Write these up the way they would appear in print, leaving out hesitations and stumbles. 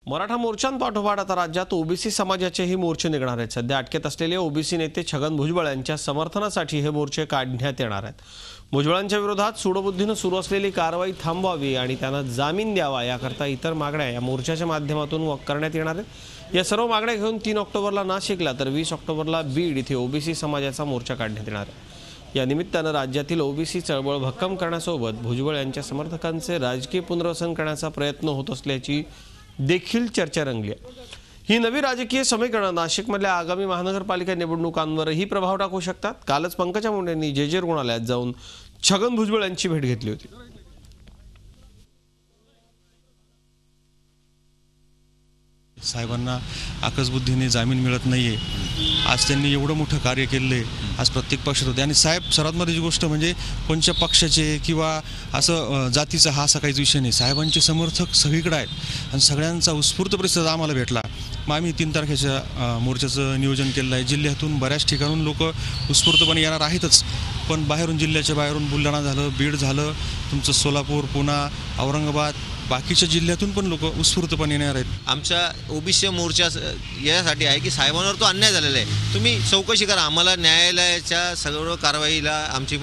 मराठा मोर्चांपाठोपाठ आता राज्यात ओबीसी समाजाचेही मोर्चे निघणार आहेत। सध्या अटकेत असलेले ओबीसी नेते छगन भुजबळ यांच्या समर्थनासाठी हे मोर्चे काढण्यात येणार आहेत। भुजबळांच्या विरोधात सूडबुद्धीने सुरू असलेली कारवाई थांबवावी आणि त्यांना जामीन द्यावा याकरता इतर मागण्या या मोर्चाच्या माध्यमातून करण्यात येणार आहेत। या सर्व मागण्या घेऊन 3 ऑक्टोबरला नाशिकला तर 20 ऑक्टोबरला बीड इथे ओबीसी समाजाचा मोर्चा काढण्यात येणार आहे। या निमित्ताने राज्यातील ओबीसी चळवळ भक्कम करण्यासोबत भुजबळ यांच्या समर्थकांचे राजकीय पुनर्वसन करण्याचा प्रयत्न होत असल्याची देखील चर्चा रंगली। ही नवी राजकीय समीकरणं नाशिकमधल्या आगामी महानगरपालिका निवडणुकांवरही प्रभाव टाकू शकतात। कालच पंकजा मुंडेंनी जे रुग्णालयात जाऊन छगन भुजबळ यांची भेट घेतली होती। साहेबांना आकसबुद्धीने जामीन मिळत नाहीये। आज त्यांनी एवढं मोठं कार्य केले, आज प्रत्येक पक्षात होते आणि साहेब सर्वात महत्त्वाची गोष्ट म्हणजे कोणत्या पक्षाचे किंवा असं जातीचा हा असा काहीच विषय नाही। साहेबांचे समर्थक सगळीकडे आहेत आणि सगळ्यांचा उत्स्फूर्त प्रतिसाद आम्हाला भेटला। मग आम्ही 3 तारखेच्या मोर्चाचं नियोजन केलं आहे। जिल्ह्यातून बऱ्याच ठिकाणून लोक उत्स्फूर्तपणे येणार आहेतच, पण बाहेरून जिल्ह्याच्या बाहेरून बुलढाणा झालं, बीड झालं, तुमचं सोलापूर, पुणा, औरंगाबाद, बाकीच्या जिल्ह्यातून पण लोक उत्स्फूर्तपणे येणार आहेत। आमचा ओबीसी मोर्चा यासाठी आहे की साहेबांवर तो अन्याय झालेला आहे, तुम्ही चौकशी करा। आम्हाला न्यायालयाच्या सर्व कारवाईला आमची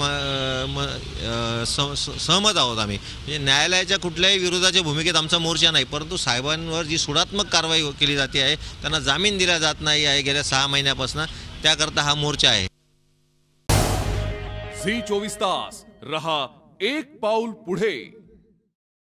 सहमत आहोत आम्ही, म्हणजे न्यायालयाच्या कुठल्याही विरोधाच्या भूमिकेत आमचा मोर्चा नाही, परंतु साहेबांवर जी सुडात्मक कारवाई केली जाते आहे, त्यांना जामीन दिला जात नाही आहे गेल्या 6 महिन्यापासून, त्याकरता हा मोर्चा आहे। झी 24 तास रहा एक पाऊल पुढे।